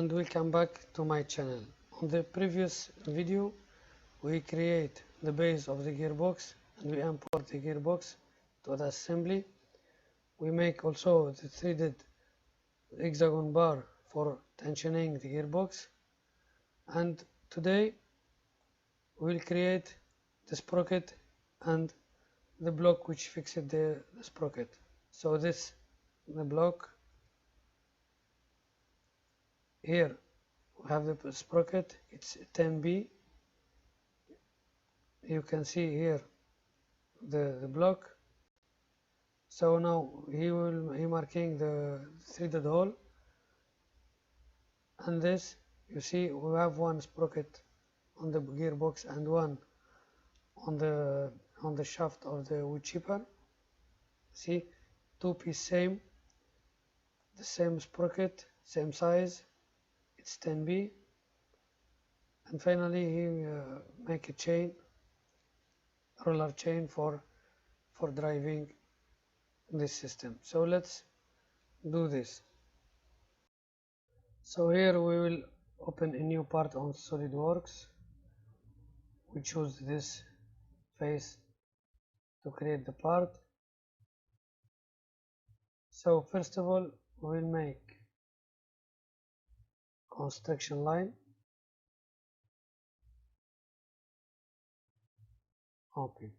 and welcome back to my channel. On the previous video we create the base of the gearbox and we import the gearbox to the assembly. We make also the threaded hexagon bar for tensioning the gearbox, and today we will create the sprocket and the block which fixes the sprocket. So this the block. Here we have the sprocket, it's 10B. You can see here the block. So now he marking the threaded hole, and this you see we have one sprocket on the gearbox and one on the shaft of the wood chipper. See, two piece the same sprocket, same size, it's 10B. And finally he make a roller chain for driving this system. So let's do this. So here we will open a new part on SOLIDWORKS. We choose this face to create the part. So first of all we will make construction line. Okay.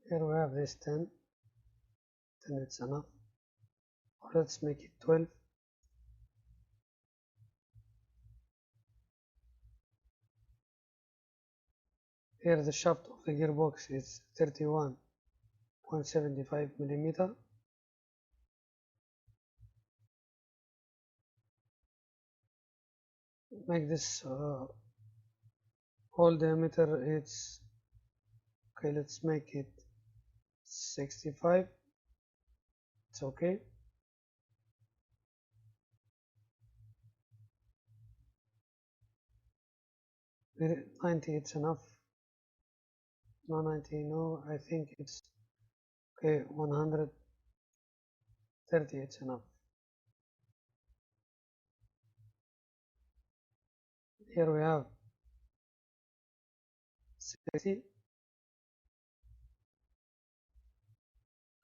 Here we have this 10, it's enough. Let's make it 12. Here the shaft of the gearbox is 31.75 millimeter. Make this whole diameter, it's okay, let's make it 65. It's okay. Here 90, it's enough. No, 90, no, I think it's okay. 130, it's enough. Here we have 60,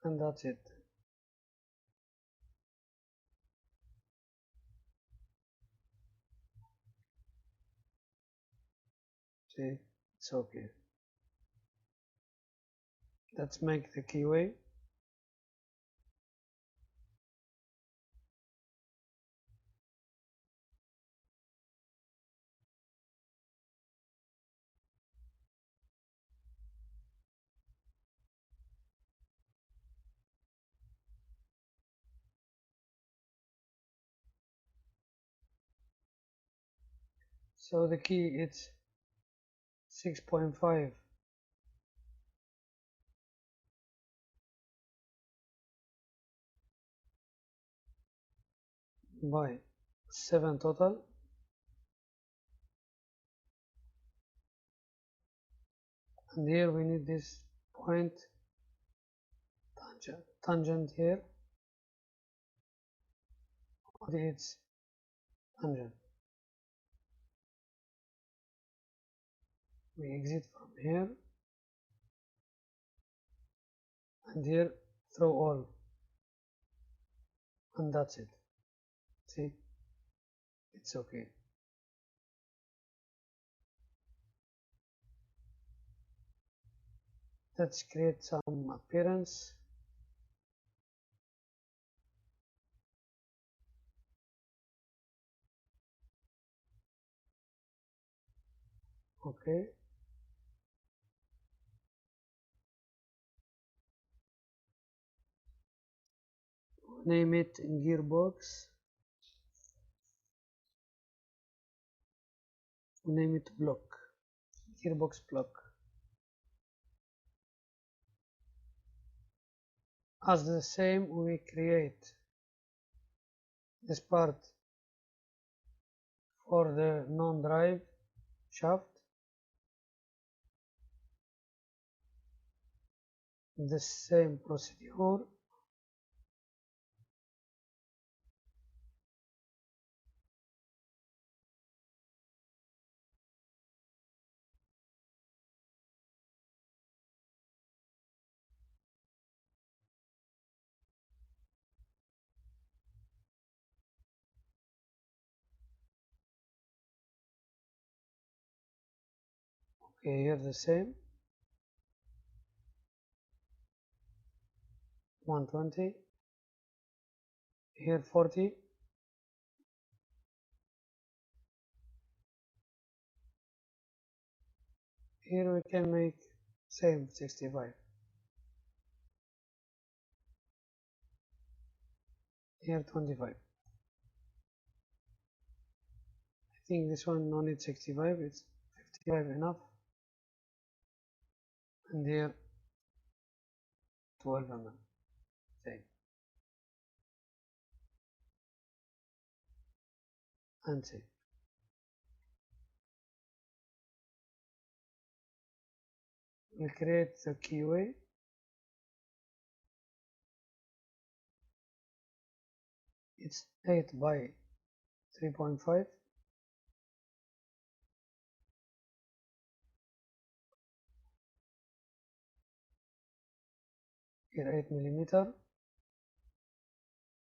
and that's it. See, it's okay. Let's make the keyway. So the key it's 6.5 by 7 total. And here we need this point tangent here. It's tangent. We exit from here, and here throw all, and that's it. See, it's okay. Let's create some appearance. Okay. Name it gearbox. Name it block. Gearbox block. As the same, we create this part for the non-drive shaft, the same procedure. Okay, here the same 120, here 40, here we can make same 65, here 25. I think this one no need 65, it's 55 enough, and here 12 mm, same, and same. We create the keyway. It's 8 by 3.5. Here 8 millimeter,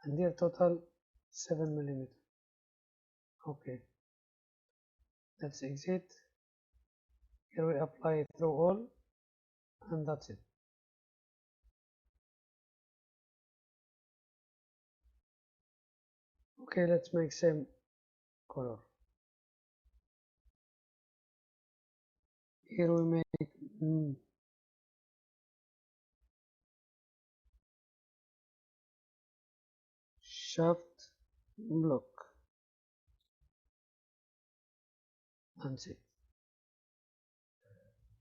and here total 7 millimeter. Okay, let's exit. Here we apply it through all, and that's it. Okay, let's make same color. Here we make shaft block, and see.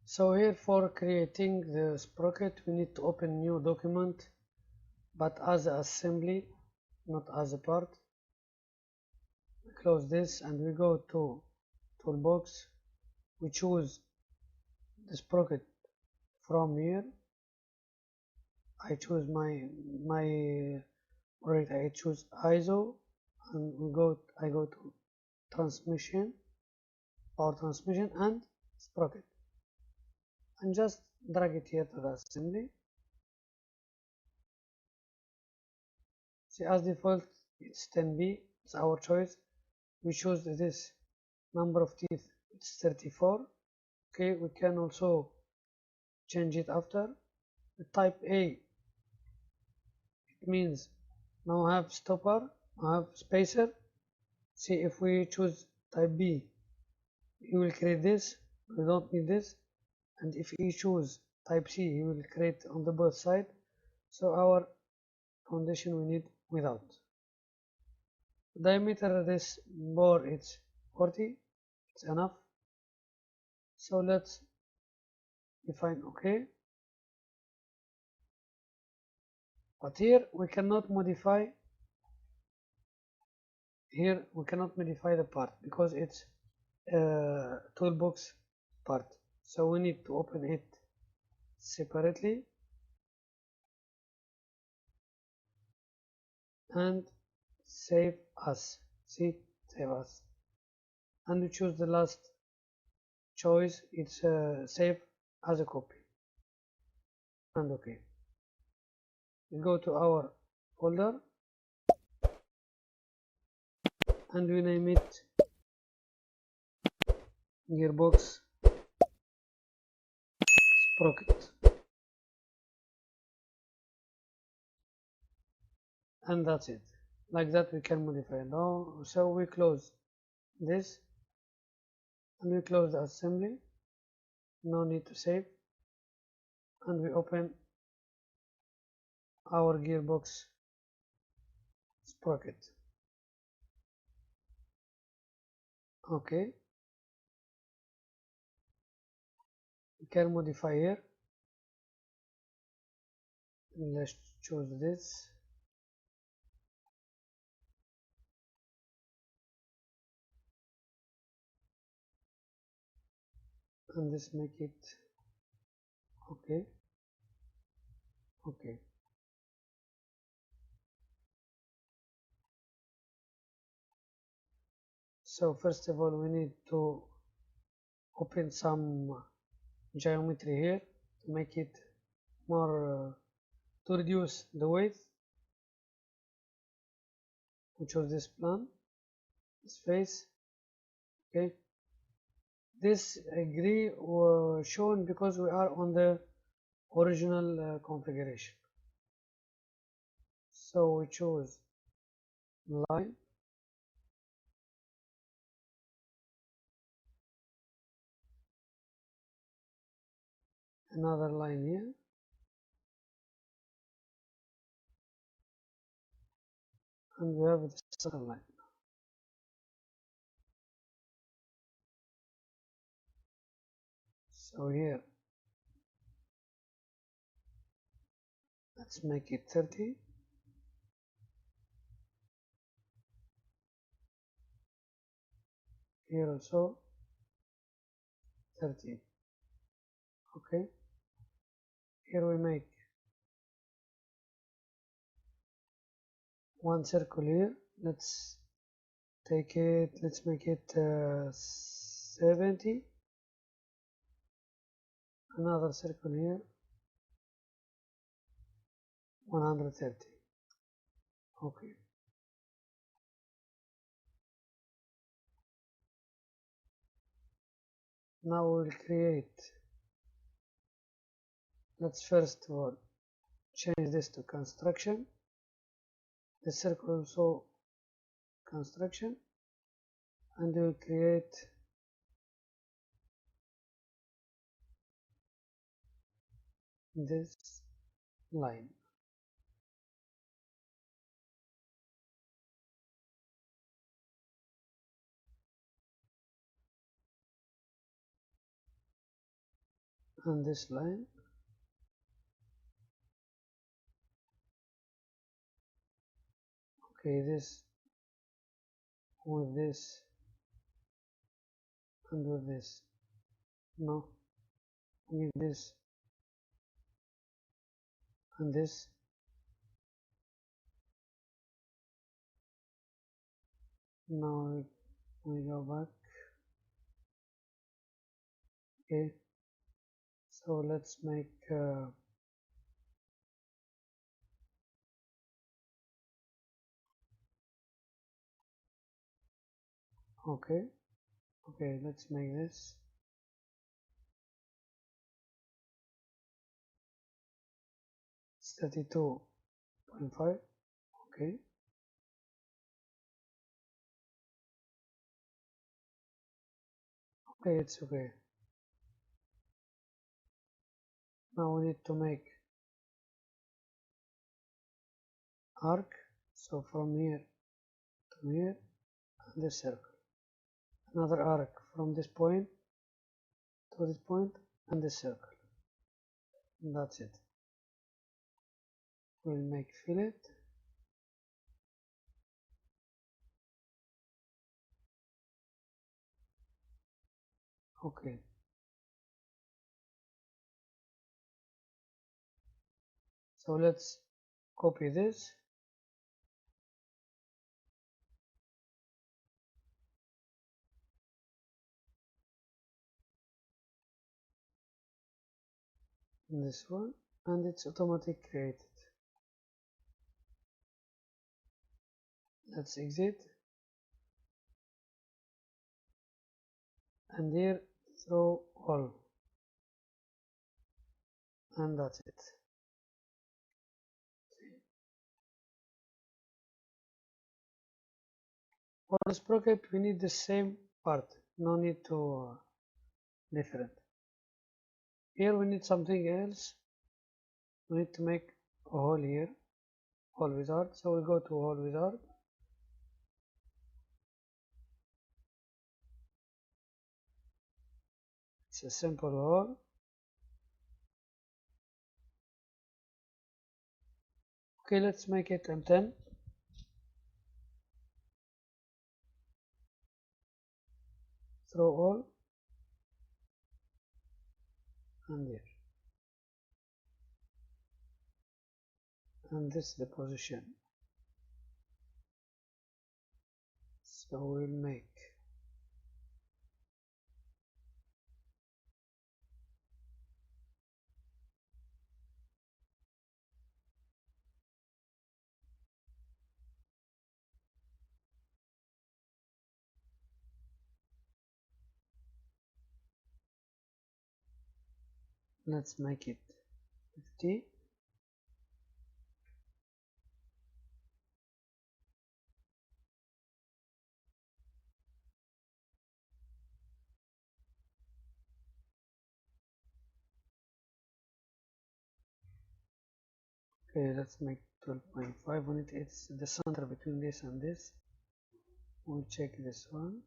So here for creating the sprocket, we need to open new document, but as an assembly, not as a part. We close this and we go to toolbox. We choose the sprocket from here. I choose I choose ISO, and I go to transmission, power transmission, and sprocket, and just drag it here to the assembly. See, as default it's 10B, it's our choice. We choose this number of teeth, it's 34. Okay, we can also change it after. The type A, it means now have stopper, now have spacer. See, if we choose type B, he will create this, we don't need this. And if you choose type C, he will create on the both side. So our foundation we need without. Diameter of this bore it's 40, it's enough. So let's define OK. But here we cannot modify. Here we cannot modify the part because it's a toolbox part. So we need to open it separately and save as. See, save as, and we choose the last choice. It's save as a copy, and OK. We go to our folder and we name it gearbox sprocket, and that's it. Like that we can modify now. So we close this and we close the assembly, no need to save, and we open our gearbox sprocket. Okay, we can modify here. Let's choose this, and this make it okay. Okay, so first of all we need to open some geometry here to make it more to reduce the width. We choose this plan, this face. Okay, this gray was shown because we are on the original configuration. So we choose line, another line here, and we have the center line. So here let's make it 30. Here also 30. Okay, here we make one circle here. Let's take it, let's make it 70. Another circle here, 130. Okay, now we'll create, let's first of all change this to construction, the circle also construction, and we'll create this line. And this line, okay, this with this and with this. No, we need this and this. Now we go back. Okay, so let's make okay, let's make this 32.5. Okay, it's okay. Now we need to make arc, so from here to here and this circle, another arc from this point to this point and this circle, and that's it. We'll make fillet, okay, so let's copy this, this one, and it's automatic created. Let's exit, and here throw all, and that's it. For the sprocket we need the same part, no need to different. Here we need something else, we need to make a hole here, hole wizard, so we'll go to hole wizard, it's a simple hole, Okay, let's make it M10. Throw all and here, and this is the position. So we'll make let's make it 50. Okay, let's make 12.5 on it. It's the center between this and this. We'll check this one.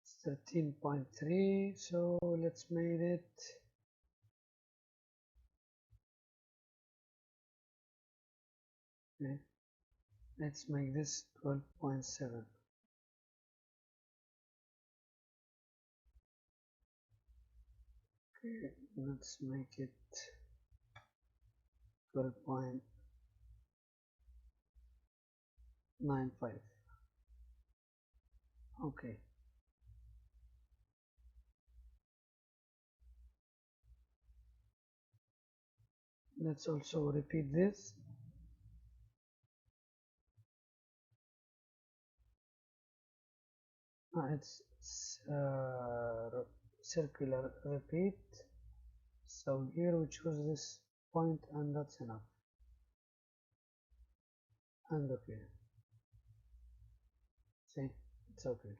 It's 13.3, so let's make it okay. Let's make this 12.7. Okay, let's make it 12.95. Okay, let's also repeat this. It's circular repeat. So here we choose this point and that's enough. And okay, see, it's okay.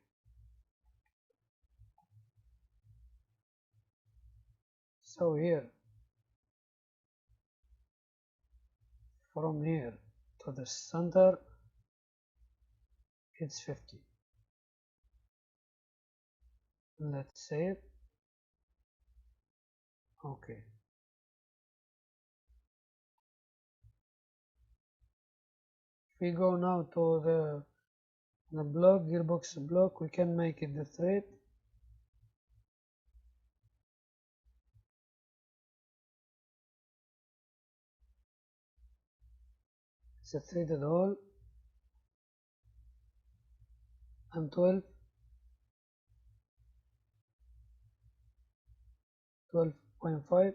So here, from here to the center, it's 50. Let's save. Okay. If we go now to the block, gearbox block, we can make it the thread. It's a threaded hole. And 12.5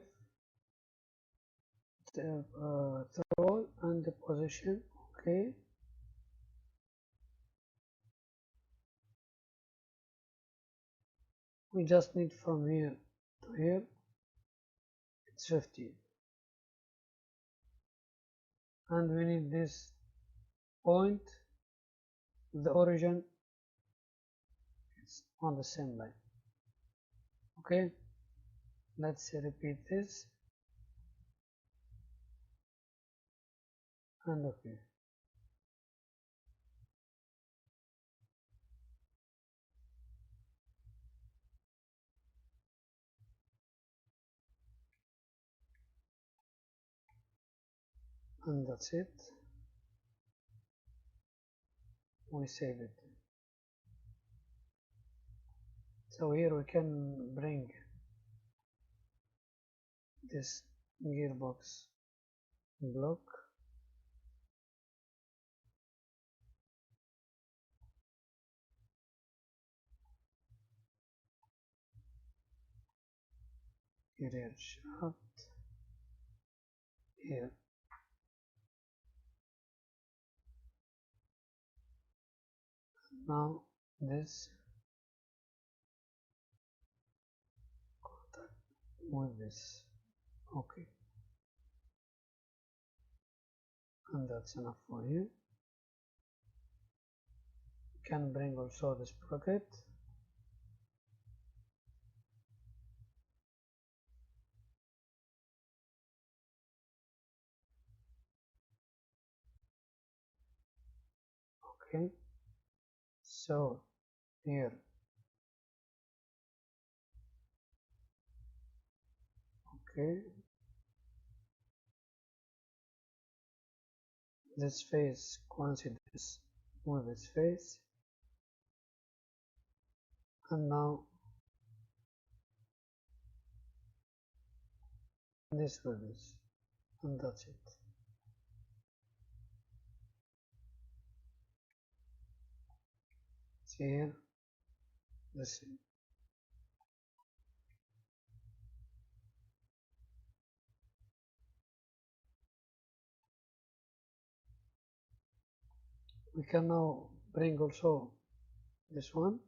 throw and the position. Okay. We just need from here to here. It's 50. And we need this point, the origin is on the same line. Okay, let's repeat this and okay. And that's it. We save it. So here we can bring this gearbox block. Here shaft. Here. Now this contact with this. Okay. And that's enough for you. You can bring also the sprocket. Okay. So here. Okay. this face coincides with its face, and now this with this, and that's it. See here, this we can now bring also this one,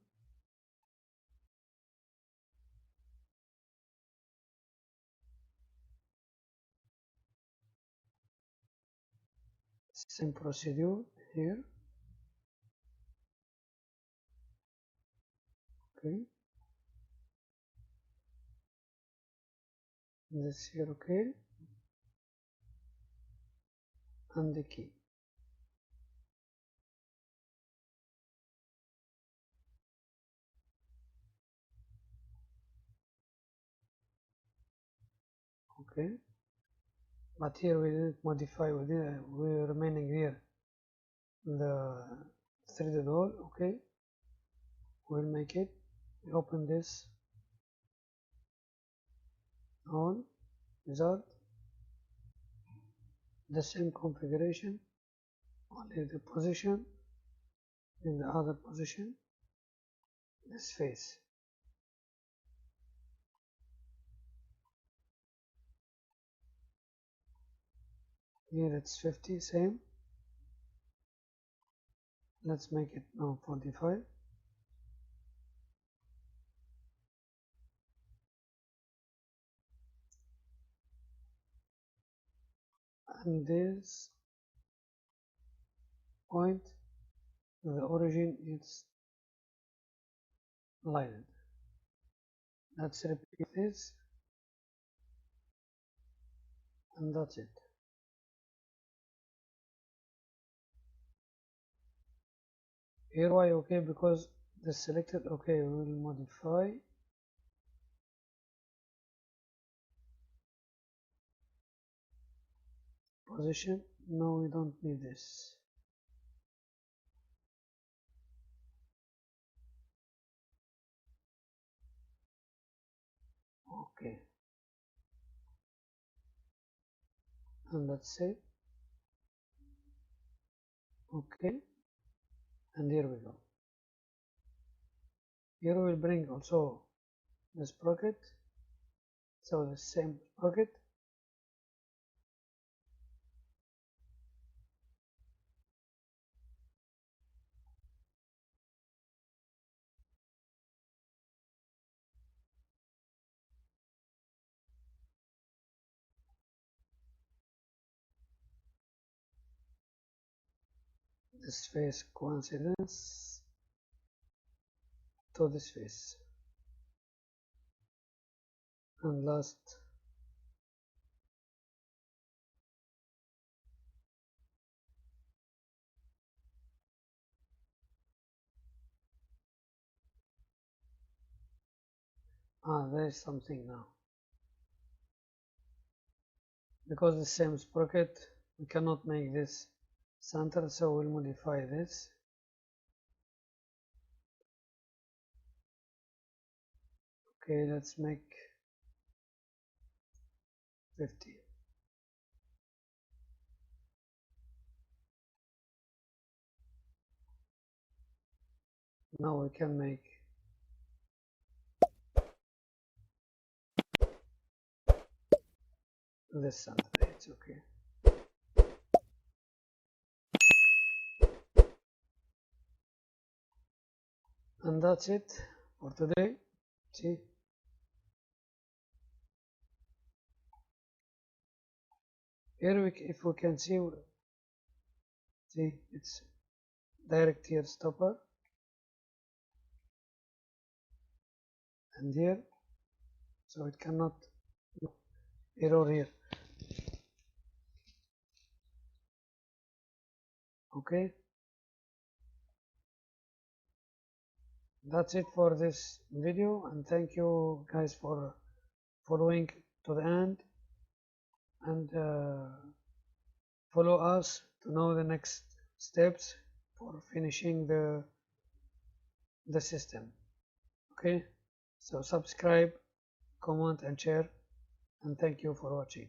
same procedure here. Okay, this here, okay, and the key. Okay, but here we didn't modify, we're remaining here the threaded hole. Okay, we'll make it. We open this hole wizard, the same configuration, only the position in the other position, this face. Here it's 50, same. Let's make it now 45. And this point, the origin is lined. Let's repeat this, and that's it. Here why okay, because the selected, okay, we will modify position. No, we don't need this. Okay, and let's save. Okay, and here we go. Here we will bring also the sprocket, so the same sprocket. This face coincidence to this face, and last there is something now, because the same sprocket we cannot make this center, so we'll modify this. Okay, let's make 50. Now we can make this center. It's okay. And that's it for today. See, here if we can see it's direct here stopper, and here, so it cannot error here. Okay, that's it for this video, and thank you guys for following to the end, and follow us to know the next steps for finishing the system. Okay, so subscribe, comment and share, and thank you for watching.